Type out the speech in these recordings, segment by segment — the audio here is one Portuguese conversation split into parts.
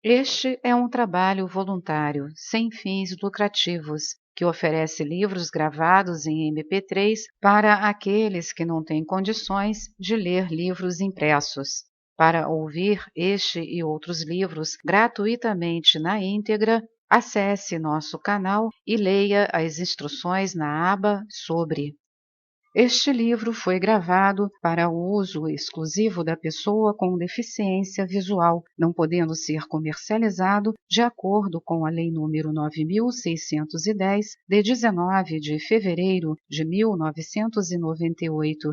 Este é um trabalho voluntário, sem fins lucrativos, que oferece livros gravados em MP3 para aqueles que não têm condições de ler livros impressos. Para ouvir este e outros livros gratuitamente na íntegra, acesse nosso canal e leia as instruções na aba Sobre. Este livro foi gravado para o uso exclusivo da pessoa com deficiência visual, não podendo ser comercializado de acordo com a Lei nº 9.610, de 19 de fevereiro de 1998.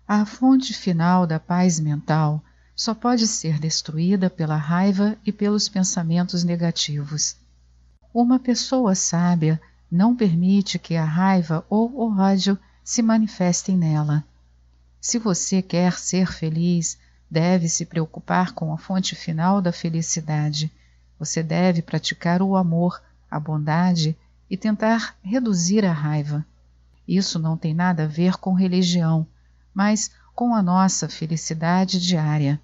A fonte final da paz mental só pode ser destruída pela raiva e pelos pensamentos negativos. Uma pessoa sábia não permite que a raiva ou o ódio se manifestem nela. Se você quer ser feliz, deve se preocupar com a fonte final da felicidade. Você deve praticar o amor, a bondade e tentar reduzir a raiva. Isso não tem nada a ver com religião, mas com a nossa felicidade diária.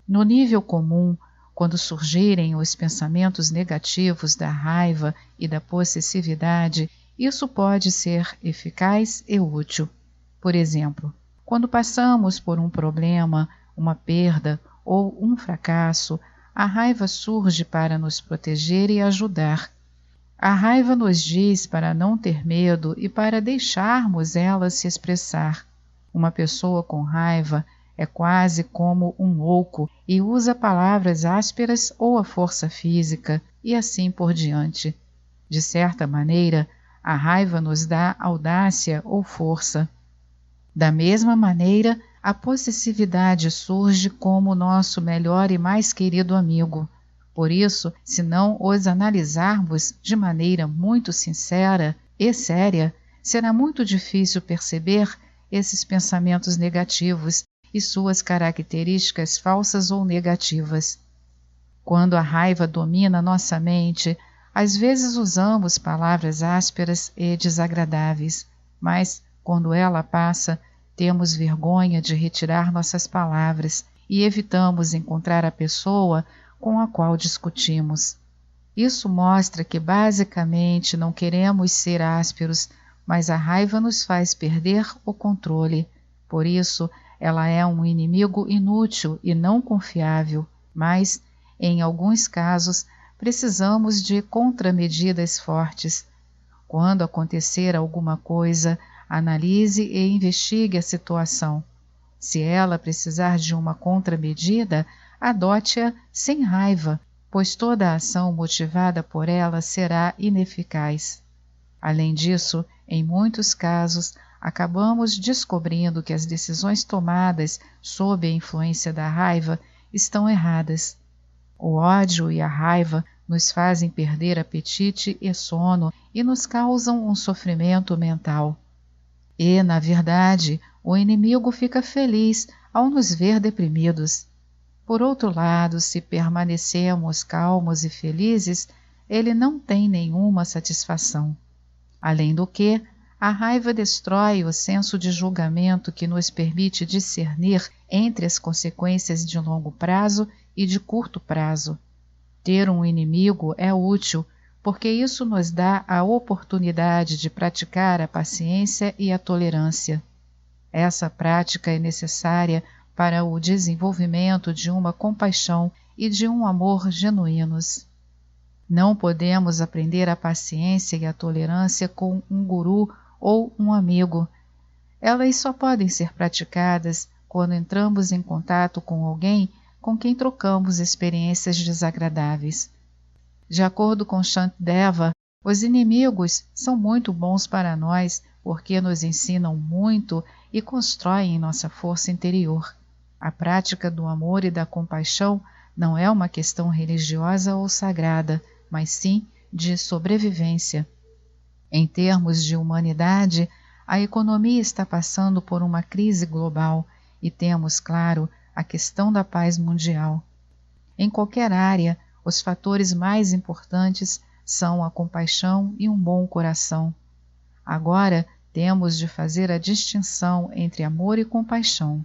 No nível comum, quando surgirem os pensamentos negativos da raiva e da possessividade, isso pode ser eficaz e útil. Por exemplo, quando passamos por um problema, uma perda ou um fracasso, a raiva surge para nos proteger e ajudar. A raiva nos diz para não ter medo e para deixarmos ela se expressar. Uma pessoa com raiva é quase como um louco e usa palavras ásperas ou a força física e assim por diante. De certa maneira, a raiva nos dá audácia ou força. Da mesma maneira, a possessividade surge como nosso melhor e mais querido amigo. Por isso, se não os analisarmos de maneira muito sincera e séria, será muito difícil perceber esses pensamentos negativos e suas características falsas ou negativas. Quando a raiva domina nossa mente, às vezes usamos palavras ásperas e desagradáveis, mas, quando ela passa, temos vergonha de retirar nossas palavras e evitamos encontrar a pessoa com a qual discutimos. Isso mostra que basicamente não queremos ser ásperos, mas a raiva nos faz perder o controle. Por isso, ela é um inimigo inútil e não confiável, mas, em alguns casos, precisamos de contramedidas fortes. Quando acontecer alguma coisa, analise e investigue a situação. Se ela precisar de uma contramedida, adote-a sem raiva, pois toda a ação motivada por ela será ineficaz. Além disso, em muitos casos, acabamos descobrindo que as decisões tomadas sob a influência da raiva estão erradas. O ódio e a raiva nos fazem perder apetite e sono e nos causam um sofrimento mental. E, na verdade, o inimigo fica feliz ao nos ver deprimidos. Por outro lado, se permanecemos calmos e felizes, ele não tem nenhuma satisfação. Além do que, a raiva destrói o senso de julgamento que nos permite discernir entre as consequências de longo prazo e de curto prazo. Ter um inimigo é útil, porque isso nos dá a oportunidade de praticar a paciência e a tolerância. Essa prática é necessária para o desenvolvimento de uma compaixão e de um amor genuínos. Não podemos aprender a paciência e a tolerância com um guru ou um amigo. Elas só podem ser praticadas quando entramos em contato com alguém com quem trocamos experiências desagradáveis. De acordo com Shantideva, os inimigos são muito bons para nós porque nos ensinam muito e constroem nossa força interior. A prática do amor e da compaixão não é uma questão religiosa ou sagrada, mas sim de sobrevivência. Em termos de humanidade, a economia está passando por uma crise global e temos, claro, a questão da paz mundial. Em qualquer área, os fatores mais importantes são a compaixão e um bom coração. Agora, temos de fazer a distinção entre amor e compaixão.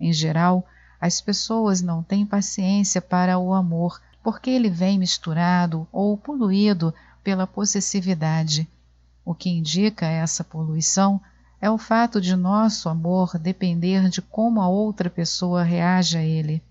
Em geral, As pessoas não têm paciência para o amor, porque ele vem misturado ou poluído pela possessividade. O que indica essa poluição é o fato de nosso amor depender de como a outra pessoa reage a ele.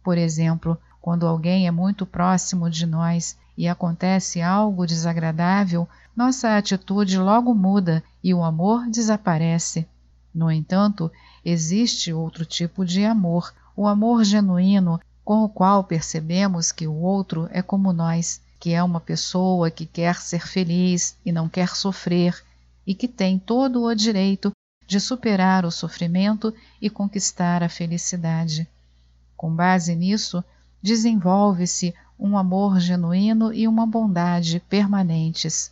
Por exemplo, quando alguém é muito próximo de nós e acontece algo desagradável, nossa atitude logo muda e o amor desaparece. No entanto, existe outro tipo de amor, o amor genuíno, com o qual percebemos que o outro é como nós, que é uma pessoa que quer ser feliz e não quer sofrer, e que tem todo o direito de superar o sofrimento e conquistar a felicidade. Com base nisso, desenvolve-se um amor genuíno e uma bondade permanentes.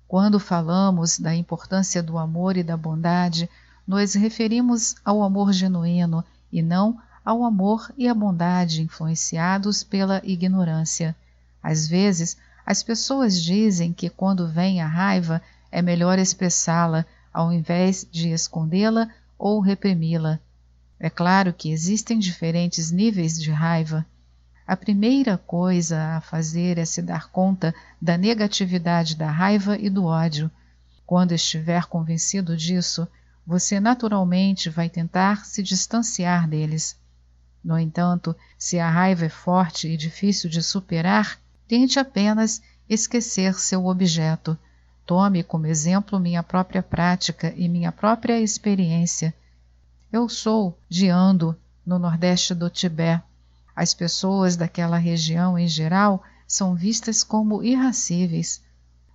Quando falamos da importância do amor e da bondade, nos referimos ao amor genuíno e não ao amor e à bondade influenciados pela ignorância. Às vezes, as pessoas dizem que quando vem a raiva é melhor expressá-la ao invés de escondê-la ou reprimi-la. É claro que existem diferentes níveis de raiva. A primeira coisa a fazer é se dar conta da negatividade da raiva e do ódio. Quando estiver convencido disso, você naturalmente vai tentar se distanciar deles. No entanto, se a raiva é forte e difícil de superar, tente apenas esquecer seu objeto. Tome como exemplo minha própria prática e minha própria experiência. Eu sou de Ando, no nordeste do Tibete. As pessoas daquela região em geral são vistas como irascíveis.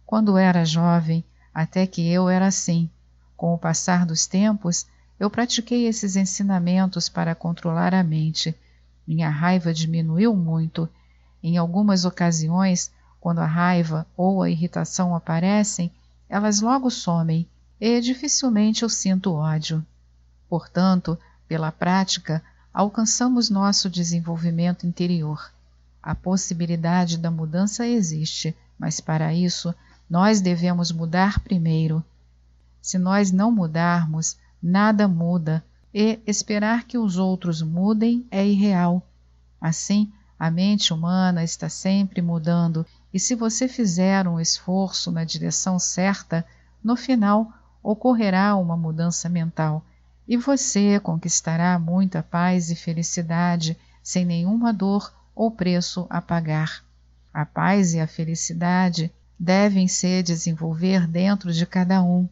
Quando era jovem, até que eu era assim. Com o passar dos tempos, eu pratiquei esses ensinamentos para controlar a mente. Minha raiva diminuiu muito. Em algumas ocasiões, quando a raiva ou a irritação aparecem, elas logo somem e dificilmente eu sinto ódio. Portanto, pela prática, alcançamos nosso desenvolvimento interior. A possibilidade da mudança existe, mas para isso, nós devemos mudar primeiro. Se nós não mudarmos, nada muda, e esperar que os outros mudem é irreal. Assim, a mente humana está sempre mudando, e se você fizer um esforço na direção certa, no final ocorrerá uma mudança mental, e você conquistará muita paz e felicidade sem nenhuma dor ou preço a pagar. A paz e a felicidade devem se desenvolver dentro de cada um.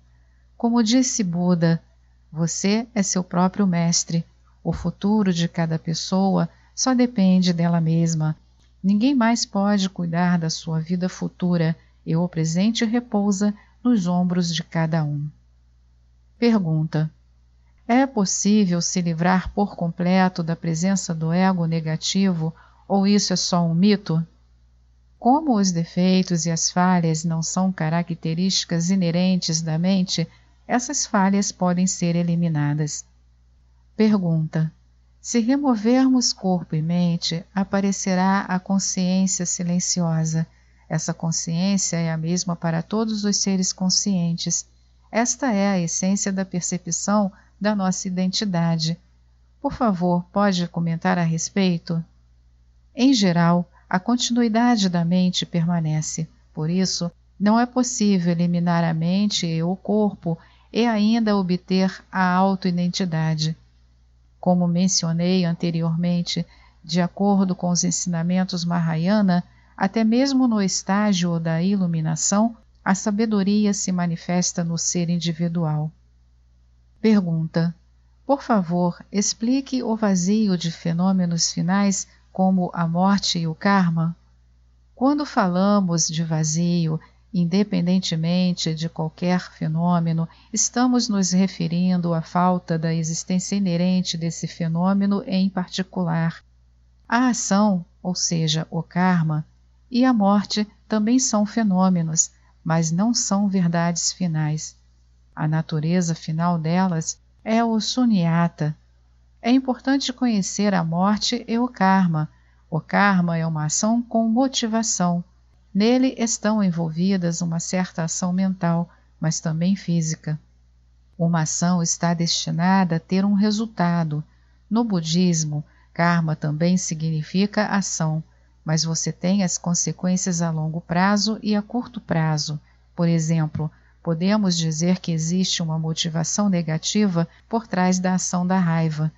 Como disse Buda, você é seu próprio mestre. O futuro de cada pessoa só depende dela mesma. Ninguém mais pode cuidar da sua vida futura e o presente repousa nos ombros de cada um. Pergunta: é possível se livrar por completo da presença do ego negativo ou isso é só um mito? Como os defeitos e as falhas não são características inerentes da mente, essas falhas podem ser eliminadas. Pergunta: se removermos corpo e mente, aparecerá a consciência silenciosa. Essa consciência é a mesma para todos os seres conscientes. Esta é a essência da percepção da nossa identidade. Por favor, pode comentar a respeito? Em geral, a continuidade da mente permanece. Por isso, não é possível eliminar a mente e o corpo e ainda obter a auto-identidade. Como mencionei anteriormente, de acordo com os ensinamentos Mahayana, até mesmo no estágio da iluminação, a sabedoria se manifesta no ser individual. Pergunta: por favor, explique o vazio de fenômenos finais como a morte e o karma. Quando falamos de vazio, independentemente de qualquer fenômeno, estamos nos referindo à falta da existência inerente desse fenômeno em particular. A ação, ou seja, o karma, e a morte também são fenômenos, mas não são verdades finais. A natureza final delas é o sunyata. É importante conhecer a morte e o karma. O karma é uma ação com motivação. Nele estão envolvidas uma certa ação mental, mas também física. Uma ação está destinada a ter um resultado. No budismo, karma também significa ação, mas você tem as consequências a longo prazo e a curto prazo. Por exemplo, podemos dizer que existe uma motivação negativa por trás da ação da raiva.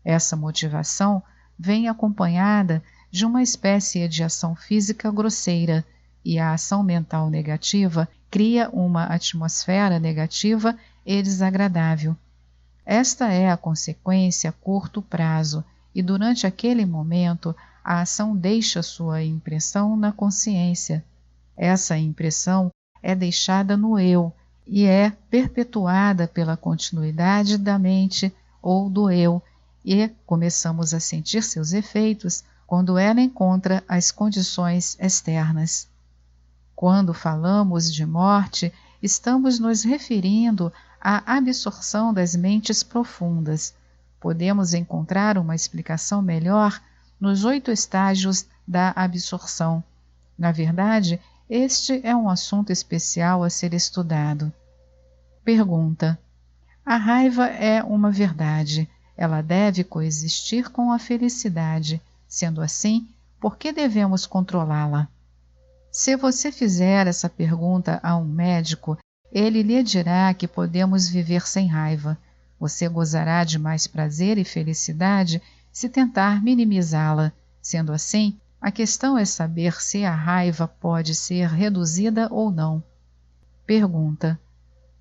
Essa motivação vem acompanhada de uma espécie de ação física grosseira, e a ação mental negativa cria uma atmosfera negativa e desagradável. Esta é a consequência a curto prazo, e durante aquele momento a ação deixa sua impressão na consciência. Essa impressão é deixada no eu e é perpetuada pela continuidade da mente ou do eu, e começamos a sentir seus efeitos quando ela encontra as condições externas. Quando falamos de morte, estamos nos referindo à absorção das mentes profundas. Podemos encontrar uma explicação melhor nos 8 estágios da absorção. Na verdade, este é um assunto especial a ser estudado. Pergunta: a raiva é uma verdade. Ela deve coexistir com a felicidade. Sendo assim, por que devemos controlá-la? Se você fizer essa pergunta a um médico, ele lhe dirá que podemos viver sem raiva. Você gozará de mais prazer e felicidade se tentar minimizá-la. Sendo assim, a questão é saber se a raiva pode ser reduzida ou não. Pergunta: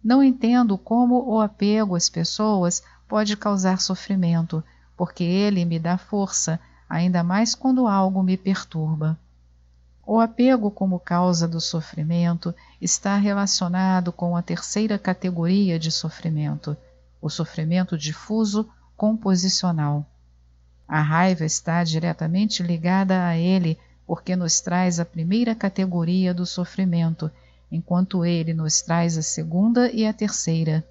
não entendo como o apego às pessoas pode causar sofrimento, porque ele me dá força, ainda mais quando algo me perturba. O apego como causa do sofrimento está relacionado com a terceira categoria de sofrimento, o sofrimento difuso composicional. A raiva está diretamente ligada a ele porque nos traz a primeira categoria do sofrimento, enquanto ele nos traz a segunda e a terceira.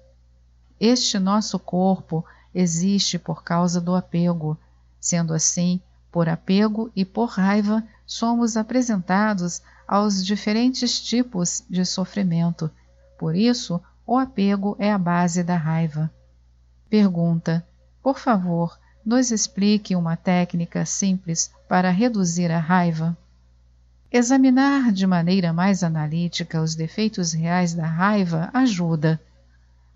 Este nosso corpo existe por causa do apego. Sendo assim, por apego e por raiva, somos apresentados aos diferentes tipos de sofrimento. Por isso, o apego é a base da raiva. Pergunta: por favor, nos explique uma técnica simples para reduzir a raiva. Examinar de maneira mais analítica os defeitos reais da raiva ajuda.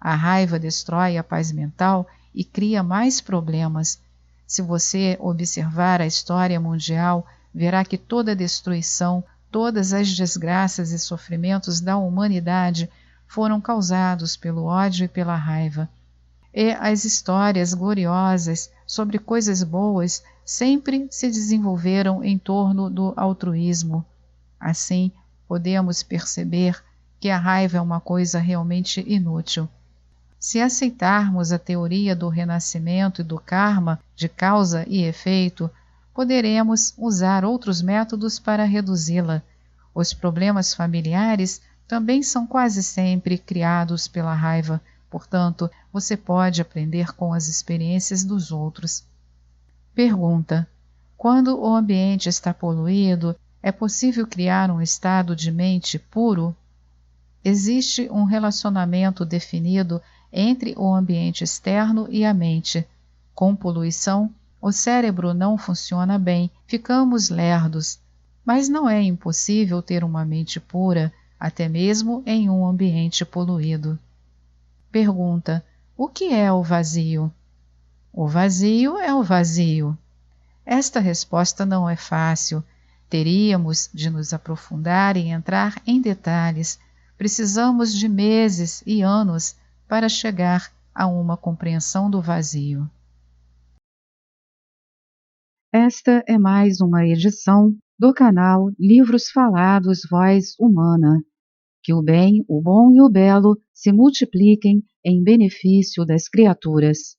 A raiva destrói a paz mental e cria mais problemas. Se você observar a história mundial, verá que toda a destruição, todas as desgraças e sofrimentos da humanidade foram causados pelo ódio e pela raiva. E as histórias gloriosas sobre coisas boas sempre se desenvolveram em torno do altruísmo. Assim, podemos perceber que a raiva é uma coisa realmente inútil. Se aceitarmos a teoria do renascimento e do karma, de causa e efeito, poderemos usar outros métodos para reduzi-la. Os problemas familiares também são quase sempre criados pela raiva, portanto, você pode aprender com as experiências dos outros. Pergunta: quando o ambiente está poluído, é possível criar um estado de mente puro? Existe um relacionamento definido entre o ambiente externo e a mente. Com poluição, o cérebro não funciona bem, ficamos lerdos. Mas não é impossível ter uma mente pura, até mesmo em um ambiente poluído. Pergunta: o que é o vazio? O vazio é o vazio. Esta resposta não é fácil. Teríamos de nos aprofundar e entrar em detalhes. Precisamos de meses e anos para chegar a uma compreensão do vazio. Esta é mais uma edição do canal Livros Falados Voz Humana. Que o bem, o bom e o belo se multipliquem em benefício das criaturas.